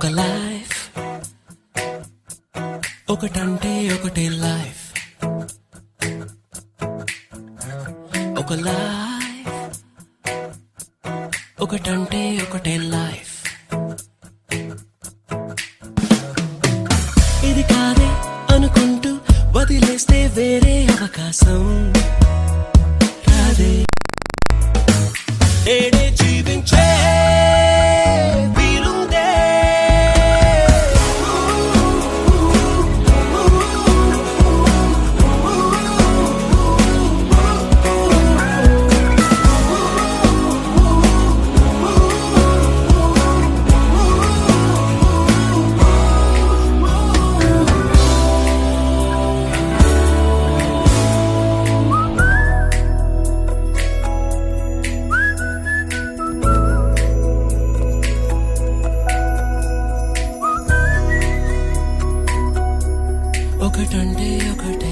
ఒక లైఫ్ ఒకటంటే ఒకటే లైఫ్ ఒక లైఫ్ ఒకటంటే ఒకటే లైఫ్ ఇది కాదే అనుకుంటూ వదిలేస్తే వేరే అవకాశం రాదే నేడే జీవించే వీలుందే ఒకటంటే ఒకటే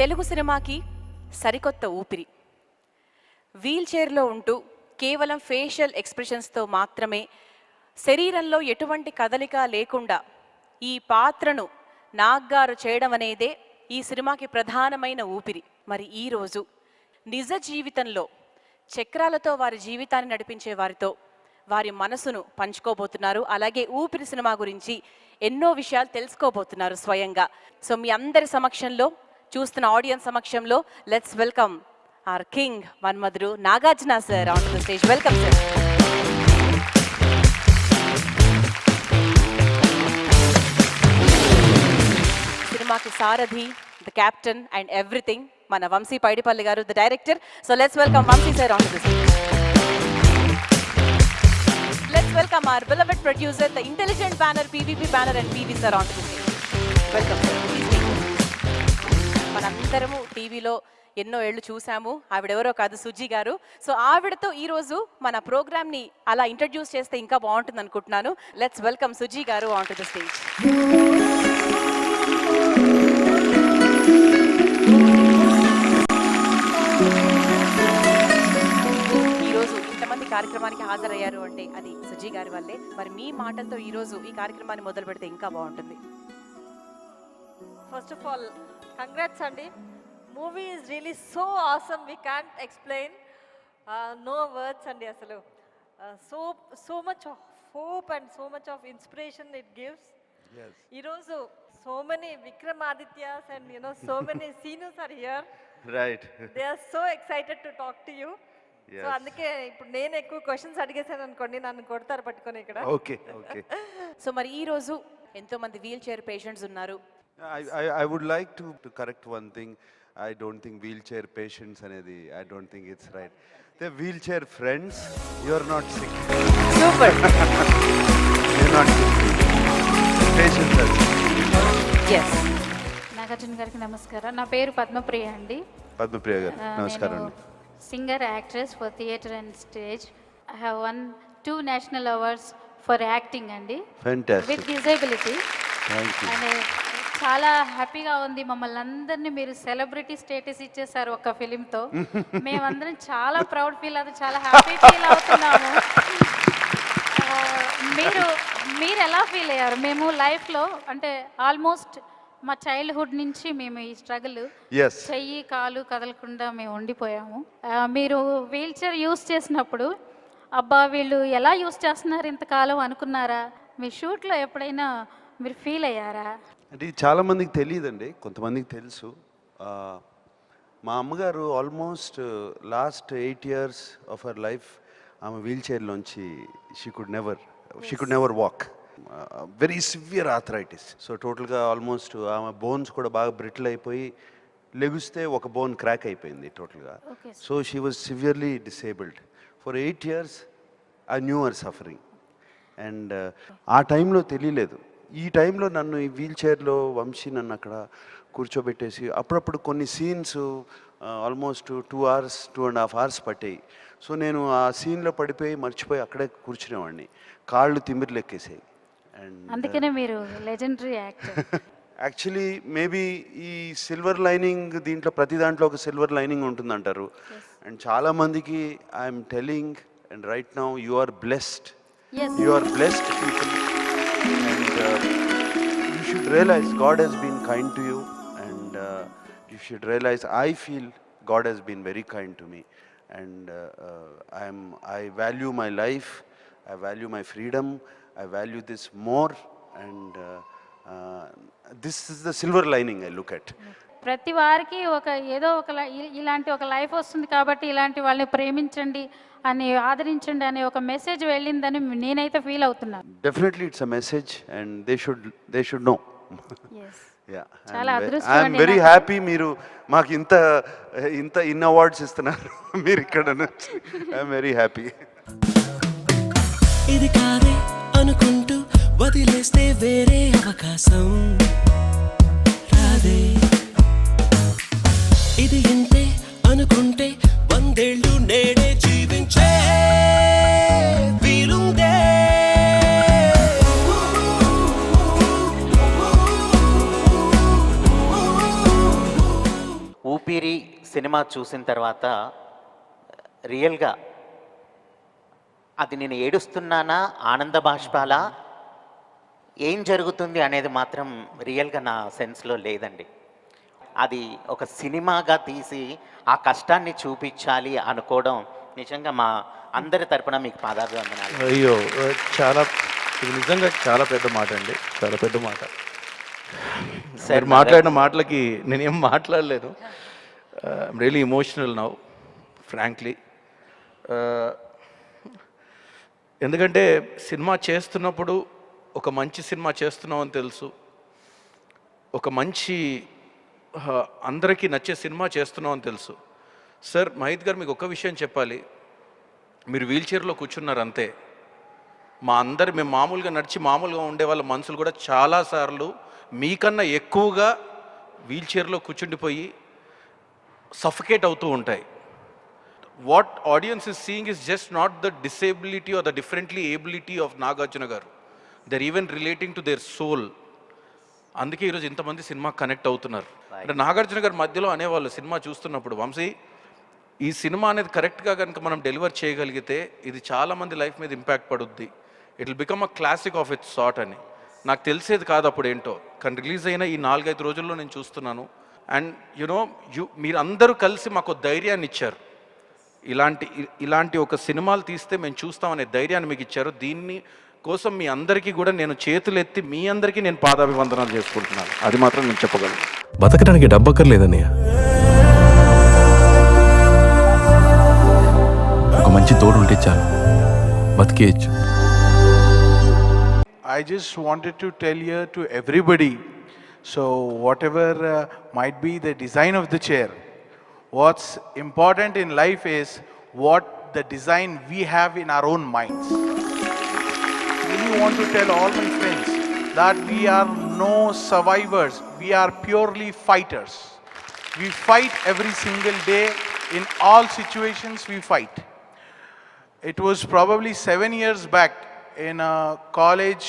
తెలుగు సినిమాకి సరికొత్త ఊపిరి. వీల్ చైర్లో ఉంటూ కేవలం ఫేషియల్ ఎక్స్ప్రెషన్స్తో మాత్రమే, శరీరంలో ఎటువంటి కదలిక లేకుండా ఈ పాత్రను నాగ్గారు చేయడం అనేదే ఈ సినిమాకి ప్రధానమైన ఊపిరి. మరి ఈరోజు నిజ జీవితంలో చక్రాలతో వారి జీవితాన్ని నడిపించే వారితో వారి మనసును పంచుకోబోతున్నారు. అలాగే ఊపిరి సినిమా గురించి ఎన్నో విషయాలు తెలుసుకోబోతున్నారు స్వయంగా. సో మీ అందరి సమక్షంలో, చూస్తున్న ఆడియన్స్ సమక్షంలో, let's welcome our king Manmadhudu Nagarjuna sir on to the stage. Welcome sir. సినిమాకి సారథి, ద క్యాప్టెన్ అండ్ ఎవ్రీథింగ్ మన Vamshi Paidipally garu, the director. So let's welcome Vamshi sir on to the stage. Let's welcome our beloved producer, the intelligent banner, PVP banner and PV sir on to the stage. Welcome sir. Please take it. మనందరము టీవీలో ఎన్నో ఏళ్ళు చూసాము. ఆవిడెవరో కాదు, సుజీ గారు. So ఆవిడతో ఈరోజు మన ప్రోగ్రామ్ని అలా ఇంట్రడ్యూస్ చేస్తే ఇంకా బాగుంటుంది అనుకుంటున్నాను. లెట్స్ వెల్కమ్ సుజీ గారు ఆన్ టు ద స్టేజ్. కార్యక్రమానికి హాజరయ్యారు అంటే అది సుజీ గారి వల్లే. మరి మీ మాటలతో ఈ రోజు ఈ కార్యక్రమాన్ని మొదలు పెడితే ఇంకా బాగుంటుంది. ఫస్ట్ ఆఫ్ ఆల్ కంగ్రాట్స్ అండి. Movie is really so awesome, we can't explain, no words అండి. అసలు so much of hope and so much of inspiration it gives. ఈరోజు so many Vikramadityas and so many seniors are here. Right, they are so excited to talk to you. So అందుకే ఇప్పుడు నేను ఎక్కువ questions అడిగేసాను అనుకోండి, నన్ను కొడతారు పట్టుకొని ఇక్కడ. Okay okay. సో మరి ఈ రోజు ఎంతో మంది వీల్ చైర్ పేషెంట్స్ ఉన్నారు. I would like to correct one thing. I don't think wheelchair patients అనేది, I don't think it's right. They're wheelchair friends. You are not sick. Super. You're not sick. Patients are sick. Yes. Nagarjuna గారికి నమస్కారం. నా పేరు పద్మప్రియ అండి. పద్మప్రియ గారు నమస్కారం అండి. Singer, actress for theatre and stage. I have won 2 national awards for acting అండి, with disability. And చాలా హ్యాపీగా ఉంది. మమ్మల్ని అందరినీ మీరు సెలబ్రిటీ స్టేటస్ ఇచ్చేసారు ఒక ఫిలింతో. మేమందరం చాలా ప్రౌడ్ ఫీల్ అవుతాం, చాలా హ్యాపీ ఫీల్ అవుతున్నాము. మీరు ఎలా ఫీల్ అయ్యారు? మేము లైఫ్లో అంటే ఆల్మోస్ట్ మా చైల్డ్హుడ్ నుంచి మేము ఈ స్ట్రగుల్, చెయ్యి కాలు కదలకుండా మేము ఉండిపోయాము. మీరు వీల్ చైర్ యూస్ చేసినప్పుడు అబ్బా వీళ్ళు ఎలా యూస్ చేస్తున్నారు ఇంతకాలం అనుకున్నారా? మీ షూట్లో ఎప్పుడైనా మీరు ఫీల్ అయ్యారా? అంటే చాలా మందికి తెలియదండి, కొంతమందికి తెలుసు. మా అమ్మగారు almost lost 8 years of her life ఆమె వీల్ చైర్లోంచి she could never walk. Very severe arthritis. So టోటల్గా ఆల్మోస్ట్ ఆమె బోన్స్ కూడా బాగా బ్రిటిల్ అయిపోయి, లెగుస్తే ఒక బోన్ క్రాక్ అయిపోయింది టోటల్గా. So she was severely disabled for 8 years. I knew her suffering. And ఆ టైంలో తెలియలేదు. ఈ టైంలో నన్ను ఈ వీల్ చైర్లో వంశీ నన్ను అక్కడ కూర్చోబెట్టేసి అప్పుడప్పుడు కొన్ని సీన్స్ ఆల్మోస్ట్ 2 hours 2.5 hours పట్టాయి. సో నేను ఆ సీన్లో పడిపోయి మర్చిపోయి అక్కడే కూర్చునేవాడిని. కాళ్ళు తిమ్మిర్లు ఎక్కేసాయి. అందుకనే మీరు లెజెండరీ యాక్టర్. యాక్చువల్లీ మేబీ ఈ సిల్వర్ లైనింగ్ దీంట్లో ప్రతి దాంట్లో ఒక సిల్వర్ లైనింగ్ ఉంటుందంటారు. అండ్ చాలామందికి I'm telling and right now you are blessed. You are blessed people and you should realise God he's been kind to you and you should realise I feel God has been very kind to me and I value my life, I value my freedom, I value this more and this is the silver lining I look at. ప్రతి వారికి ఒక ఏదో ఒక ఇలాంటి ఒక life వస్తుంది కాబట్టి ఇలాంటి వాళ్ళని ప్రేమించండి అని ఆదరించండి అనే ఒక మెసేజ్ వెళ్ళిందని నేనైతే ఫీల్ అవుతున్నాను. Definitely it's a message and they should know. Yes. Yeah, చాలా అదృష్టం ఐఎమ్ అండి వెరీ నాకు. హ్యాపీ మీరు మాకు ఇంత ఇన్ అవార్డ్స్ ఇస్తున్నారు మీరు ఇక్కడ ఐఎమ్ వెరీ హ్యాపీ. ఇది కాదే అనుకుంటూ వదిలేస్తే వేరే అవకాశం రాదే. ఇది ఇంతే అనుకుంటే 100 ఏళ్ళు నేడే జీవించే వీలుందే. ఊపిరి సినిమా చూసిన తర్వాత రియల్గా అది నేను ఏడుస్తున్నానా ఆనంద బాష్పాలా ఏం జరుగుతుంది అనేది మాత్రం రియల్గా నా సెన్స్లో లేదండి. అది ఒక సినిమాగా తీసి ఆ కష్టాన్ని చూపించాలి అనుకోవడం నిజంగా మా అందరి తరపున మీకు పాదాభివందనాలు. అయ్యో ఇది నిజంగా చాలా పెద్ద మాట అండి, చాలా పెద్ద మాట. సార్ మాట్లాడిన మాటలకి నేనేం మాట్లాడలేను. I'm really emotional now frankly. ఎందుకంటే సినిమా చేస్తున్నప్పుడు ఒక మంచి సినిమా చేస్తున్నాం అని తెలుసు, ఒక మంచి అందరికీ నచ్చే సినిమా చేస్తున్నాం అని తెలుసు. సార్ మహిత్ గారు మీకు ఒక విషయం చెప్పాలి, మీరు వీల్ చైర్లో కూర్చున్నారు అంతే. మేము మామూలుగా నడిచి మామూలుగా ఉండే వాళ్ళ మనసులు కూడా చాలాసార్లు మీకన్నా ఎక్కువగా వీల్ చైర్లో కూర్చుండిపోయి సఫకేట్ అవుతూ ఉంటాయి. What audience is seeing is just not the disability or the differently ability of Nagarjuna garu, they're even relating to their soul. అందుకే ఈరోజు ఇంతమంది సినిమా కనెక్ట్ అవుతున్నారు. అంటే నాగార్జున గారి మధ్యలో అనేవాళ్ళు సినిమా చూస్తున్నప్పుడు, వంశీ ఈ సినిమా అనేది కరెక్ట్గా కనుక మనం డెలివర్ చేయగలిగితే ఇది చాలామంది లైఫ్ మీద ఇంపాక్ట్ పడుద్ది, it will become a classic of it's sort అని. నాకు తెలిసేది కాదు అప్పుడు ఏంటో, కానీ రిలీజ్ అయిన ఈ 4-5 రోజుల్లో నేను చూస్తున్నాను. అండ్ మీరు అందరూ కలిసి మాకు ధైర్యాన్ని ఇచ్చారు. ఇలాంటి ఒక సినిమాలు తీస్తే మేము చూస్తామనే ధైర్యాన్ని మీకు ఇచ్చారు. దీన్ని కోసం మీ అందరికీ కూడా నేను చేతులెత్తి మీ అందరికీ నేను పాదాభివందనాలు చేసుకుంటున్నాను. అది మాత్రం నేను చెప్పగలను. బతకడానికి డబ్బక్కర్లేదన్నయ్య, ఒక మంచి తోడు ఉంటే చాలు, బతికేయచ్చు. I just wanted to tell here to everybody, so whatever might be the design of the chair, what's important in life is what the design we have in our own minds. I really want to tell all my friends that we are no survivors, we are purely fighters. We fight every single day, in all situations we fight. It was probably 7 years back in a college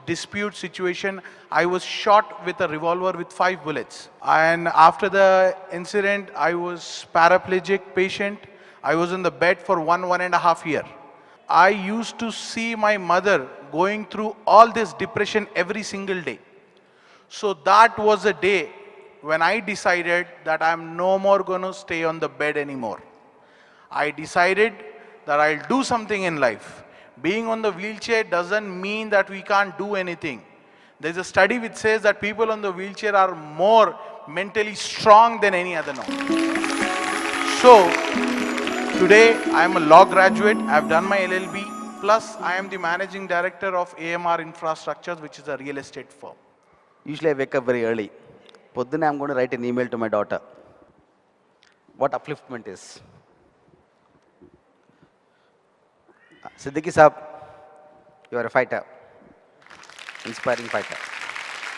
dispute situation. I was shot with a revolver with 5 bullets. And after the incident, I was paraplegic patient. I was in the bed for 1.5 years. I used to see my mother going through all this depression every single day. So that was a day when I decided that I'm no more going to stay on the bed anymore. I decided that I'll do something in life. Being on the wheelchair doesn't mean that we can't do anything. There's a study which says that people on the wheelchair are more mentally strong than any other now. So, today I am a law graduate, I've done my LLB, plus I am the managing director of AMR Infrastructures, which is a real estate firm. Usually I wake up very early. Poddune I'm going to write an email to my daughter. What upliftment is. Siddiqui Saab, you are a fighter, inspiring fighter.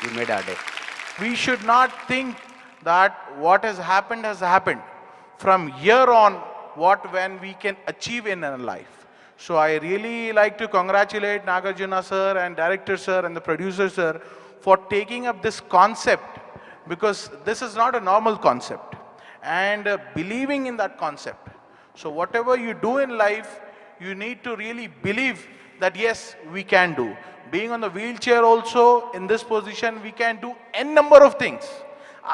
You made our day. We should not think that what has happened. From here on, when we can achieve in our life. So I really like to congratulate Nagarjuna sir and director sir and the producer sir for taking up this concept, because this is not a normal concept, and believing in that concept. So whatever you do in life, you need to really believe that yes, we can do. Being on the wheelchair also, in this position, we can do n number of things.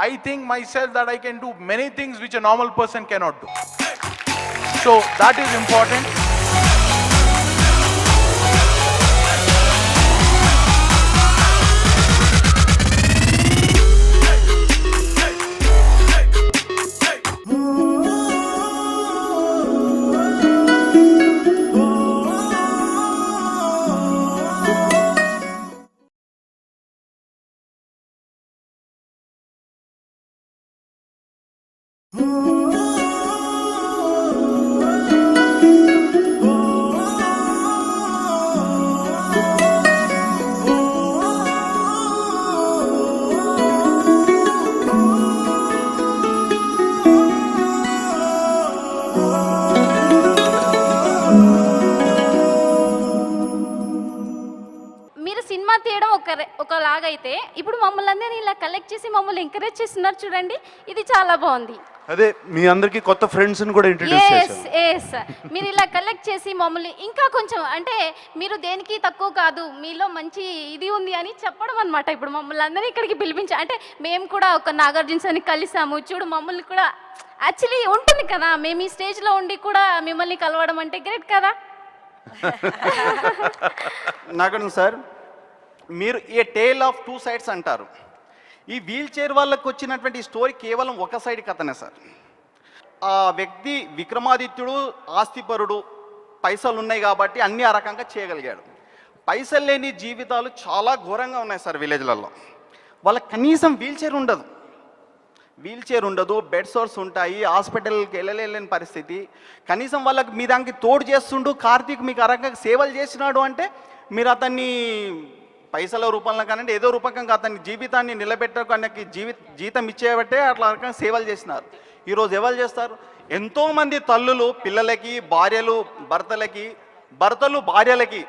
I think myself that I can do many things which a normal person cannot do. So that is important. మీరు cinema తీయడం ఒకలాగైతే ఇప్పుడు మమ్మల్ని అందరినీ ఇలా collect చేసి మమ్మల్ని encourage చేస్తున్నారు చూడండి, ఇది చాలా బాగుంది. అదే మీ అందరికీ కొత్త ఫ్రెండ్స్ని కూడా ఇంట్రడ్యూస్ చేశాను. మీరు ఇలా కలెక్ట్ చేసి మమ్మల్ని ఇంకా కొంచెం అంటే మీరు దేనికి తక్కువ కాదు, మీలో మంచి ఇది ఉంది అని చెప్పడం అనమాట. ఇప్పుడు మమ్మల్ని అందరినీ ఇక్కడికి పిలిపించా అంటే మేము కూడా ఒక నాగార్జున సార్ని కలిసాము చూడు, మమ్మల్ని కూడా యాక్చువల్లీ ఉంటుంది కదా, మేము ఈ స్టేజ్లో ఉండి కూడా మిమ్మల్ని కలవడం అంటే గ్రేట్ కదా. నాగార్జున సార్, మీరు ఏ టేల్ ఆఫ్ టూ సైడ్స్ అంటారు. ఈ వీల్ చైర్ వాళ్ళకి వచ్చినటువంటి స్టోరీ కేవలం ఒక సైడ్ కథనే సార్. ఆ వ్యక్తి విక్రమాదిత్యుడు ఆస్తిపరుడు, పైసలు ఉన్నాయి కాబట్టి అన్ని ఆ రకంగా చేయగలిగాడు. పైసలు లేని జీవితాలు చాలా ఘోరంగా ఉన్నాయి సార్ విలేజ్లలో. వాళ్ళకి కనీసం వీల్ చైర్ ఉండదు, బెడ్ సోర్స్ ఉంటాయి, హాస్పిటల్కి వెళ్ళలేని పరిస్థితి. కనీసం వాళ్ళకి మీ దానికి తోడు చేస్తుండు కార్తీక్ మీకు ఆ రకంగా సేవలు చేసినాడు అంటే మీరు అతన్ని పైసల రూపంలో కానివ్వండి ఏదో రూపకంగా అతని జీవితాన్ని నిలబెట్టడానికి జీతం ఇచ్చేబట్టే అట్లా రకంగా సేవలు చేసినారు. ఈరోజు ఎవరు చేస్తారు? ఎంతోమంది తల్లులు పిల్లలకి, భార్యలు భర్తలు భార్యలకి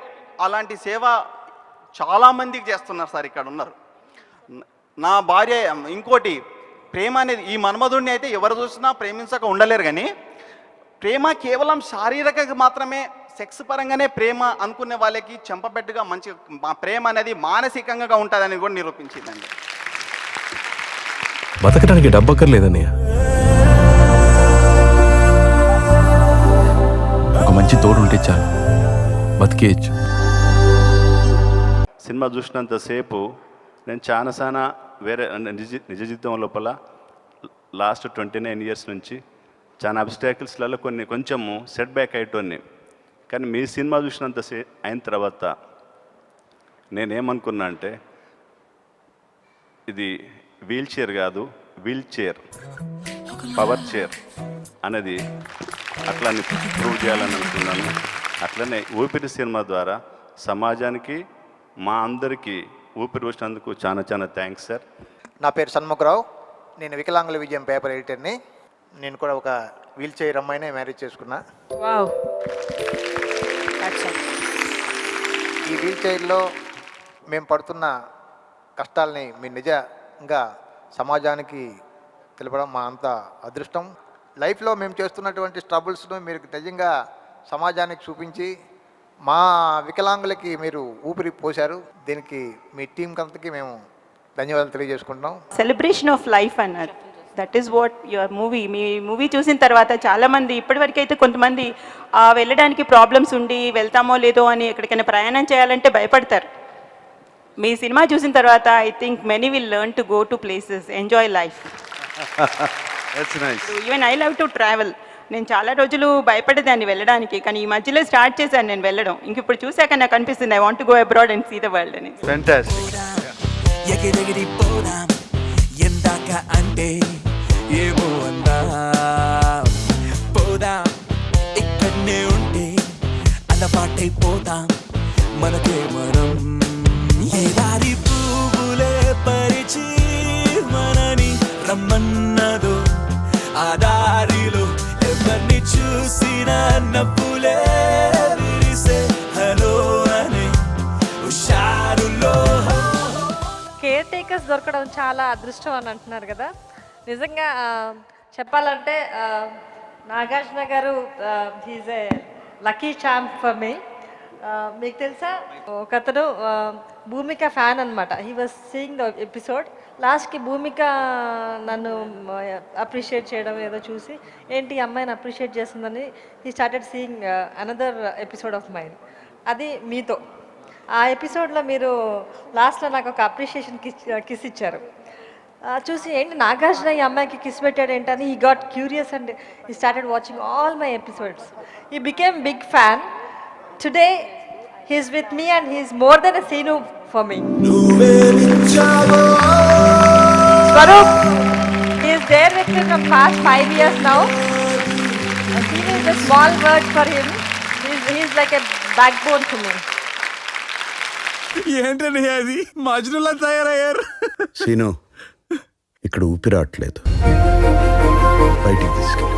అలాంటి సేవ చాలామందికి చేస్తున్నారు సార్. ఇక్కడ ఉన్నారు. నా భార్య ఇంకోటి ప్రేమ అనేది, ఈ మన్మధుడిని అయితే ఎవరు చూసినా ప్రేమించక ఉండలేరు, కానీ ప్రేమ కేవలం శారీరకంగా మాత్రమే, సెక్స్ పరంగానే ప్రేమ అనుకునే వాళ్ళకి చెంపపెట్టుగా మంచి ప్రేమ అనేది మానసికంగా ఉంటుందని కూడా నిరూపించిందండి. బతకడానికి డబ్బక్కర్లేదన్నయ్య, ఒక మంచి తోడు ఉంటే చాలు, బతికేయచ్చు. సినిమా చూసినంతసేపు నేను చాలా వేరే నిజ జీవితం లోపల లాస్ట్ 29 years నుంచి చాలా అబ్స్టాకిల్స్లలో కొంచెము సెట్ బ్యాక్ అయ్యేటోన్ని. కానీ మీ సినిమా అయిన తర్వాత నేనేమనుకున్నా అంటే ఇది వీల్ చైర్ కాదు, వీల్ చైర్ పవర్ చైర్ అనేది అట్లా ప్రూవ్ చేయాలని అనుకున్నాను. అట్లనే ఊపిరి సినిమా ద్వారా సమాజానికి మా అందరికీ ఊపిరి వచ్చినందుకు చాలా థ్యాంక్స్ సార్. నా పేరు షణ్ముఖరావు, నేను వికలాంగుల విజయం పేపర్ ఎడిటర్ని. నేను కూడా ఒక వీల్ చైర్ అమ్మాయినే మ్యారేజ్ చేసుకున్నా. వావ్. ఈ వీల్ చైర్లో మేము పడుతున్న కష్టాలని మీ నిజంగా సమాజానికి తెలపడం మా అంత అదృష్టం. లైఫ్లో మేము చేస్తున్నటువంటి స్ట్రగుల్స్ను మీరు నిజంగా సమాజానికి చూపించి మా వికలాంగులకి మీరు ఊపిరి పోశారు. దీనికి మీ టీం అంతకి మేము ధన్యవాదాలు తెలియజేసుకుంటున్నాం. సెలబ్రేషన్ ఆఫ్ లైఫ్ అన్నారు, that is what your movie. Me movie చూసిన తర్వాత చాలామంది ఇప్పటివరకు అయితే కొంతమంది వెళ్ళడానికి ప్రాబ్లమ్స్ ఉండి వెళ్తామో లేదో అని ఎక్కడికైనా ప్రయాణం చేయాలంటే భయపడతారు. మీ సినిమా చూసిన తర్వాత I think many will learn to go to places, enjoy life. Even I love to travel. నేను చాలా రోజులు భయపడేదాన్ని వెళ్ళడానికి, కానీ ఈ మధ్యలో స్టార్ట్ చేశాను నేను వెళ్ళడం. ఇంక ఇప్పుడు చూసాక నాకు అనిపిస్తుంది I want to go abroad and see the world అని. ఎగిరెగిరిపోదాం ఎందాక అంటే ఏమో అందా పోదాం, ఇక్కడనే ఉంటే అలవాటైపోతాం మనకే మనం. ఏ దారి పువ్వులే పరిచి మనని రమ్మన్నదో ఆ దారిలో ఎవరిని చూసినా నవ్వులే విరిసే హలో అనే హుషారులో. మేకర్స్ దొరకడం చాలా అదృష్టం అని అంటున్నారు కదా. నిజంగా చెప్పాలంటే Nagarjuna garu he's a lucky champ for me. మీకు తెలుసా, ఒకతను భూమిక ఫ్యాన్ అనమాట. He was seeing the episode. లాస్ట్కి భూమిక నన్ను అప్రిషియేట్ చేయడం ఏదో చూసి, ఏంటి ఈ అమ్మాయిని అప్రిషియేట్ చేస్తుందని he started seeing another episode of mind. అది మీతో. ఆ ఎపిసోడ్లో మీరు లాస్ట్లో నాకు ఒక అప్రిషియేషన్ కిస్ ఇచ్చారు. చూసి ఏంటి నాగార్జున ఈ అమ్మాయికి కిస్ పెట్టాడు ఏంటని he got curious and he started watching all my episodes. He became big fan. Today he is with me and he is more than a scene for me. Swaroop, he is there with me from past 5 years now. Sinu is a small word for him. He is like a backbone to me. ఏంటని అది మజ్నులా తయారయ్యారు. Scene, ఇక్కడ ఊపిరాట్లేదు, బయటికి తీసుకెళ్ళి.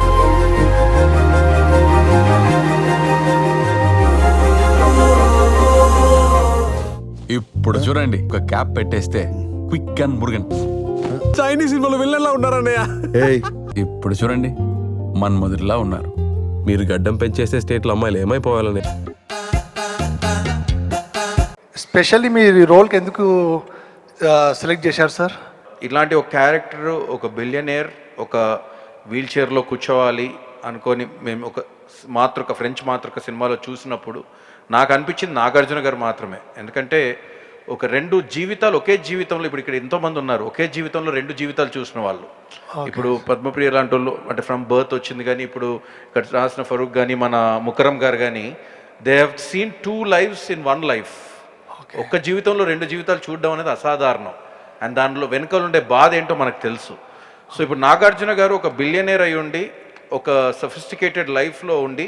ఇప్పుడు చూడండి, ఒక cap పెట్టేస్తే క్విక్ అండ్ మురుగన్ చైనీస్ సినిమాలో విల్లన్లా ఉన్నారన్నయ్య. ఇప్పుడు చూడండి, మన్మధుడిలా ఉన్నారు. మీరు గడ్డం పెంచేసే స్టేట్లో అమ్మాయిలు ఏమైపోవాలని. స్పెషల్లీ మీరు ఈ రోల్కి ఎందుకు సెలెక్ట్ చేశారు సార్? ఇలాంటి ఒక క్యారెక్టర్, ఒక బిలియనేర్ ఒక వీల్ చైర్లో కూర్చోవాలి అనుకొని మేము ఒక ఫ్రెంచ్ మాతృక సినిమాలో చూసినప్పుడు నాకు అనిపించింది నాగార్జున గారు మాత్రమే. ఎందుకంటే ఒక 2 జీవితాలు ఒకే జీవితంలో, ఇప్పుడు ఇక్కడ ఎంతోమంది ఉన్నారు ఒకే జీవితంలో 2 జీవితాలు చూసిన వాళ్ళు. ఇప్పుడు పద్మప్రియ లాంటి వాళ్ళు అంటే ఫ్రమ్ బర్త్ వచ్చింది, కానీ ఇప్పుడు ఇక్కడ రాసిన ఫరూక్ కానీ మన ముకరం గారు కానీ they have seen 2 lives in 1 life. ఒక్క జీవితంలో 2 జీవితాలు చూడడం అనేది అసాధారణం. అండ్ దానిలో వెనుకలు ఉండే బాధ ఏంటో మనకు తెలుసు. సో ఇప్పుడు నాగార్జున గారు ఒక బిలియనేర్ అయి ఉండి, ఒక సఫిస్టికేటెడ్ లైఫ్లో ఉండి,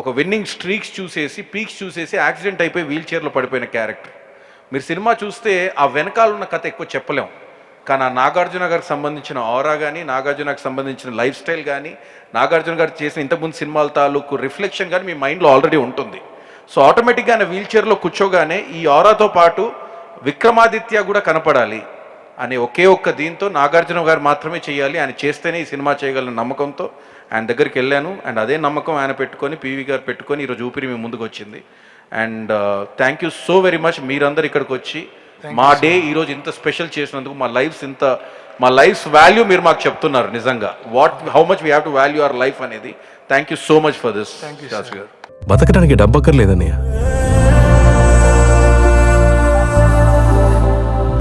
ఒక విన్నింగ్ స్ట్రీక్స్ చూసేసి, పీక్స్ చూసేసి యాక్సిడెంట్ అయిపోయి వీల్ చైర్లో పడిపోయిన క్యారెక్టర్. మీరు సినిమా చూస్తే ఆ వెనకాల ఉన్న కథ ఎక్కువ చెప్పలేం, కానీ ఆ నాగార్జున గారికి సంబంధించిన ఆరా కానీ, నాగార్జునకు సంబంధించిన లైఫ్ స్టైల్ కానీ, నాగార్జున గారు చేసిన ఇంతకుముందు సినిమాల తాలూకు రిఫ్లెక్షన్ కానీ మీ మైండ్లో ఆల్రెడీ ఉంటుంది. సో ఆటోమేటిక్గా ఆయన వీల్ చైర్లో కూర్చోగానే ఈ ఆరాతో పాటు విక్రమాదిత్య కూడా కనపడాలి అనే ఒక్క దీంతో నాగార్జున గారు మాత్రమే చేయాలి, ఆయన చేస్తేనే ఈ సినిమా చేయగలన నమ్మకంతో ఆయన దగ్గరికి వెళ్ళాను. అండ్ అదే నమ్మకం ఆయన పెట్టుకొని, పివి గారు పెట్టుకొని ఈరోజు ఊపిరి మీ ముందుకు వచ్చింది. And thank you so very much మీరందరూ ఇక్కడికి వచ్చి మా డే ఈరోజు ఇంత స్పెషల్ చేసినందుకు. మా లైఫ్స్ వాల్యూ మీరు మాకు చెప్తున్నారు నిజంగా, how much we have to value our life అనేది. Thank you so much for this. Shastri garu, బతకడానికి డబ్బక్కర్లేదన్నయ్య,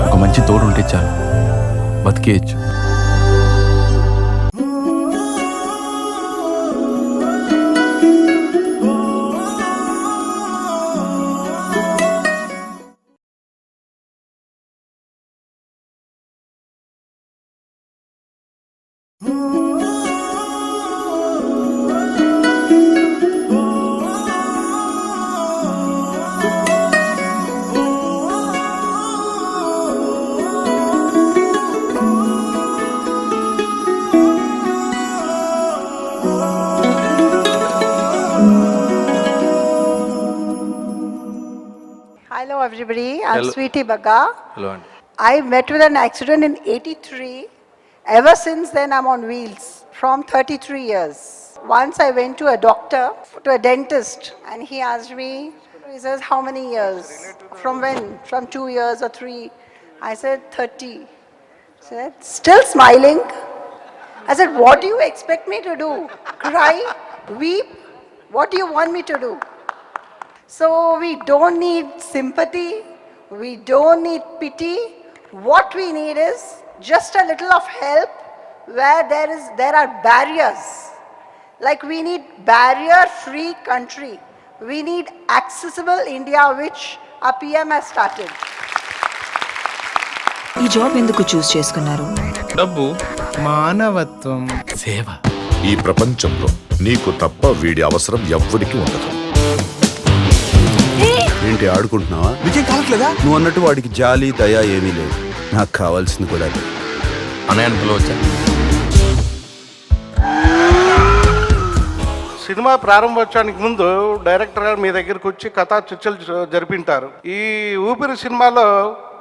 ఒక మంచి తోడు ఉంటే చాలు, బతికేయచ్చు. Hello everybody, I'm Sweetie Bagga. Hello. I met with an accident in 83. Ever since then I'm on wheels from 33 years. Once I went to a doctor, to a dentist, and he asked me, he says, how many years? From when? From 2 years or 3? I said 30. He said, still smiling? I said, what do you expect me to do? Cry? Weep? What do you want me to do? So we don't need sympathy, we don't need pity. What we need is just a little of help where there are barriers. Like we need barrier-free country. We need accessible India, which our PM has started. ఈ job ఎందుకు చూస్ చేసుకున్నారు? డబ్బు, మానవత్వం, సేవ. ఈ ప్రపంచంలో నీకు తప్ప వీడి అవసరం ఎవ్వడికి ఉండదు. ఏంటి ఆడుకుంటున్నావా? విజయం కావట్లేదా? నువ్వు అన్నట్టు వాడికి జాలి దయ ఏమీ లేదు. నాకు కావాల్సింది కూడా లేదు. అన్నయ్యను పిలవచ్చా? సినిమా ప్రారంభోత్సవానికి ముందు డైరెక్టర్ గారు మీ దగ్గరికి వచ్చి కథా చర్చలు జరిపింటారు. ఈ ఊపిరి సినిమాలో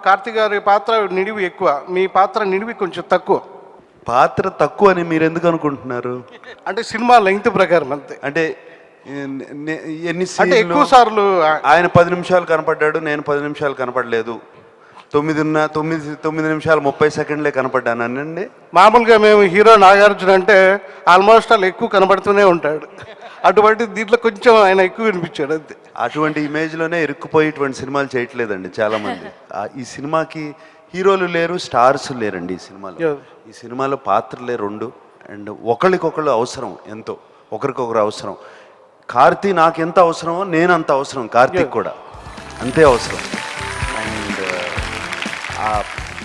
కార్తీక్ గారి పాత్ర నిడివి ఎక్కువ, మీ పాత్ర నిడివి కొంచెం తక్కువ. పాత్ర తక్కువ అని మీరు ఎందుకు అనుకుంటున్నారు? అంటే సినిమా లెంగ్త్ ప్రకారం అంతే. అంటే ఎన్ని అంటే ఎక్కువ సార్లు ఆయన 10 నిమిషాలు కనపడ్డాడు, నేను 10 నిమిషాలు కనపడలేదు. 9 నిమిషాలు 30 సెకండ్లే కనపడ్డానండి. మామూలుగా మేము హీరో నాగార్జున అంటే ఆల్మోస్ట్ వాళ్ళు ఎక్కువ కనబడుతూనే ఉంటాడు. అటువంటి దీంట్లో కొంచెం ఆయన ఎక్కువ వినిపించాడు అంతే. అటువంటి ఇమేజ్లోనే ఇరుక్కుపోయి ఇటువంటి సినిమాలు చేయట్లేదండి చాలామంది. ఈ సినిమాకి హీరోలు లేరు, స్టార్స్ లేరండి ఈ సినిమాలో. ఈ సినిమాలో పాత్రలే 2 అండ్ ఒకళ్ళకొకళ్ళు అవసరం, ఎంతో ఒకరికొకరు అవసరం. కార్తీ నాకు ఎంత అవసరమో నేను అంత అవసరం, కార్తీక్ కూడా అంతే అవసరం. అండ్ ఆ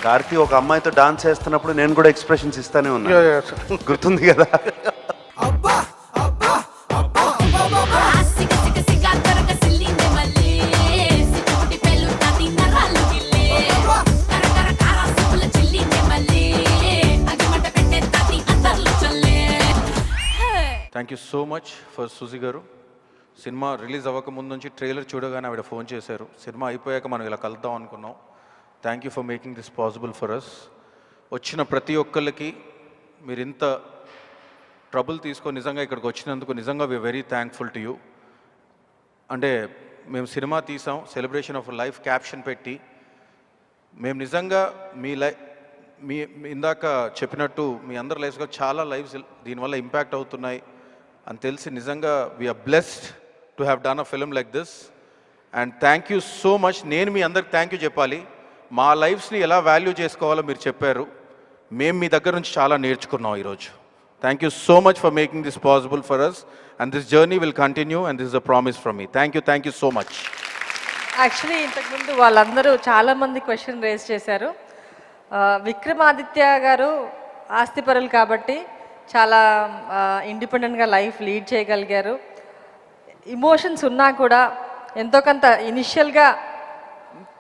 కార్తీ ఒక అమ్మాయితో డాన్స్ చేస్తున్నప్పుడు నేను కూడా ఎక్స్ప్రెషన్స్ ఇస్తానే ఉన్నాను, గుర్తుంది కదా. Thank you so much for Suji garu. Cinema release అవ్వకముందు నుంచి ట్రైలర్ చూడగానే ఆవిడ ఫోన్ చేశారు, సినిమా అయిపోయాక మనం ఇలా కలుద్దాం అనుకున్నాం. Thank you for making this possible for us. వచ్చిన ప్రతి ఒక్కళ్ళకి మీరు ఇంత ట్రబుల్ తీసుకొని నిజంగా ఇక్కడికి వచ్చినందుకు నిజంగా we're very thankful to you. అంటే మేము సినిమా తీసాం, సెలబ్రేషన్ ఆఫ్ లైఫ్ క్యాప్షన్ పెట్టి, మేము నిజంగా మీ ఇందాక చెప్పినట్టు మీ అందరి లైఫ్స్గా చాలా లైఫ్స్ దీనివల్ల ఇంపాక్ట్ అవుతున్నాయి అని తెలిసి నిజంగా we're blessed to have done a film like this. And thank you so much. నేను మీ అందరికి థ్యాంక్ యూ చెప్పాలి. మా లైఫ్స్ని ఎలా వాల్యూ చేసుకోవాలో మీరు చెప్పారు, మేము మీ దగ్గర నుంచి చాలా నేర్చుకున్నాం ఈరోజు. Thank you so much for making this possible for us and this journey will continue and this is a promise from me. Thank you so much. Actually ఇంతకుముందు వాళ్ళందరూ చాలామంది క్వశ్చన్ రేస్ చేశారు. విక్రమాదిత్య గారు ఆస్తిపరులు కాబట్టి చాలా ఇండిపెండెంట్గా లైఫ్ లీడ్ చేయగలిగారు. Emotions ఉన్నా కూడా ఎంతో కొంత ఇనిషియల్గా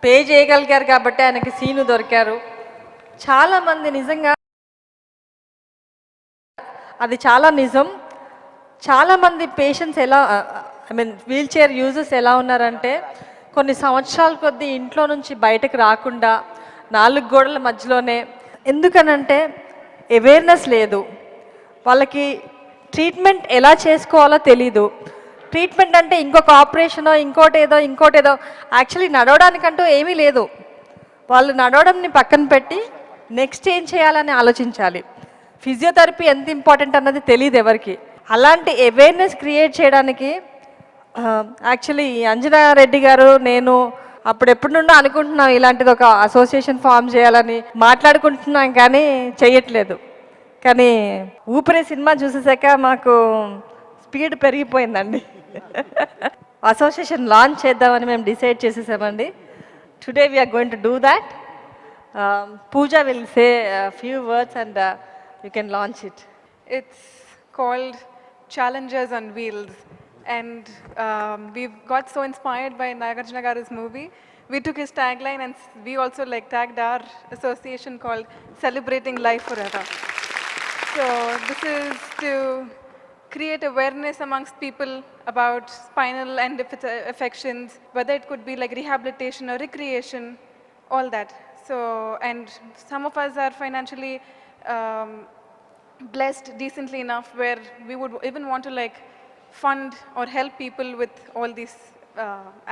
పే చేయగలిగారు కాబట్టి ఆయనకి సీను దొరికారు. చాలామంది నిజంగా అది చాలా నిజం. చాలామంది పేషెంట్స్ ఎలా వీల్ చైర్ యూజర్స్ ఎలా ఉన్నారంటే కొన్ని సంవత్సరాల కొద్దీ ఇంట్లో నుంచి బయటకు రాకుండా 4 గోడల మధ్యలోనే. ఎందుకనంటే అవేర్నెస్ లేదు వాళ్ళకి, ట్రీట్మెంట్ ఎలా చేసుకోవాలో తెలీదు. ట్రీట్మెంట్ అంటే ఇంకొక ఆపరేషనో ఇంకోటేదో. యాక్చువల్లీ నడవడానికంటూ ఏమీ లేదు. వాళ్ళు నడవడంని పక్కన పెట్టి నెక్స్ట్ ఏం చేయాలని ఆలోచించాలి. ఫిజియోథెరపీ ఎంత ఇంపార్టెంట్ అన్నది తెలియదు ఎవరికి. అలాంటి అవేర్నెస్ క్రియేట్ చేయడానికి యాక్చువల్లీ అంజనా రెడ్డి గారు నేను అప్పుడెప్పటి నుండో అనుకుంటున్నాం ఇలాంటిది ఒక అసోసియేషన్ ఫామ్ చేయాలని మాట్లాడుకుంటున్నాం, కానీ చెయ్యట్లేదు. కానీ ఊపిరి సినిమా చూసేసాక మాకు స్పీడ్ పెరిగిపోయిందండి. అసోసియేషన్ లాంచ్ చేద్దామని మేము డిసైడ్ చేసేసామండి. Today we are going to do that. Pooja will say few words and you can launch it. It's called Challengers on Wheels. And we've got so inspired by Nagarjuna Garu's movie. We took his tagline and we also tagged our association called Celebrating Life Forever. So this is to create awareness amongst people about spinal and affections, whether it could be like rehabilitation or recreation, all that. So, and some of us are financially blessed decently enough where we would even want to fund or help people with all these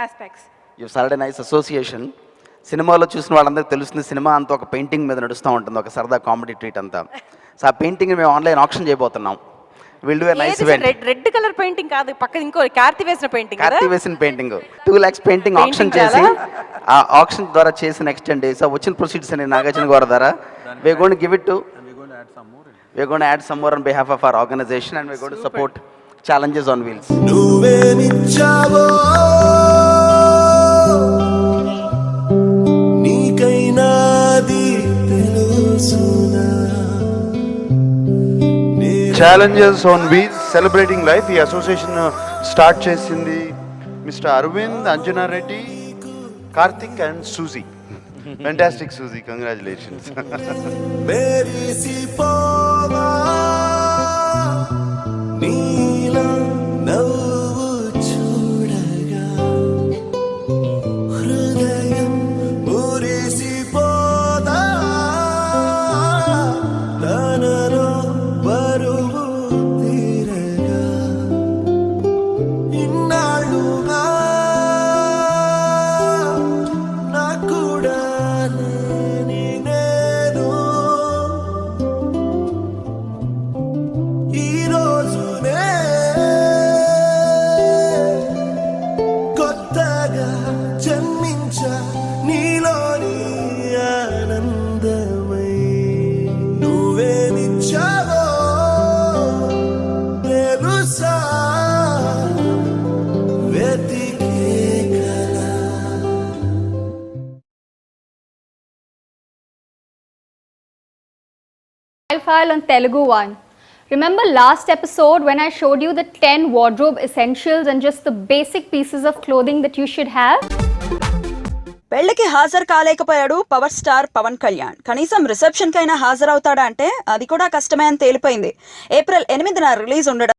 aspects. You started a nice association. సినిమాలో చూసిన వాళ్ళందరికీ తెలుస్తుంది, cinema అంతా ఒక painting మీద నడుస్తూ ఉంటుంది, ఒక సరదా కామెడీ ట్రీట్ అంతా. సో ఆ పెయింటింగ్ మేము ఆన్లైన్ ఆప్షన్ చేయబోతున్నాం. Will do a nice event. Red colour painting కాదు, పక్కన ఇంకో కార్తీ వేసిన పెయింటింగ్. 2 lakhs పెయింటింగ్ ఆప్షన్ చేసి, ఆ ఆప్షన్ ద్వారా చేసిన ఎక్స్టెండ్ సో వచ్చిన ప్రొసీడ్స్ అని నాగార్జున గారి ద్వారా we're going to give it to, we're going to add some more on behalf of our organization and we're going to support Challenges on Wheels. నువ్వేమిచ్చావో నీకైనాది తెలుసునా. Challenges on wheels celebrating life ఈ association start చేసింది mister Aravind, Anjana Reddy, Karthik and Suzy. Fantastic, Suzy. Congratulations. Cinephile on Telugu One. Remember last episode when I showed you the 10 wardrobe essentials and just the basic pieces of clothing that you should have? పెళ్లికి హాజరు కాలేకపోయాడు power star Pawan Kalyan. కనీసం reception కైనా హాజరవుతాడా అంటే అది కూడా కష్టమే అని తేలిపోయింది. ఏప్రిల్ 8న రిలీజ్ ఉండడం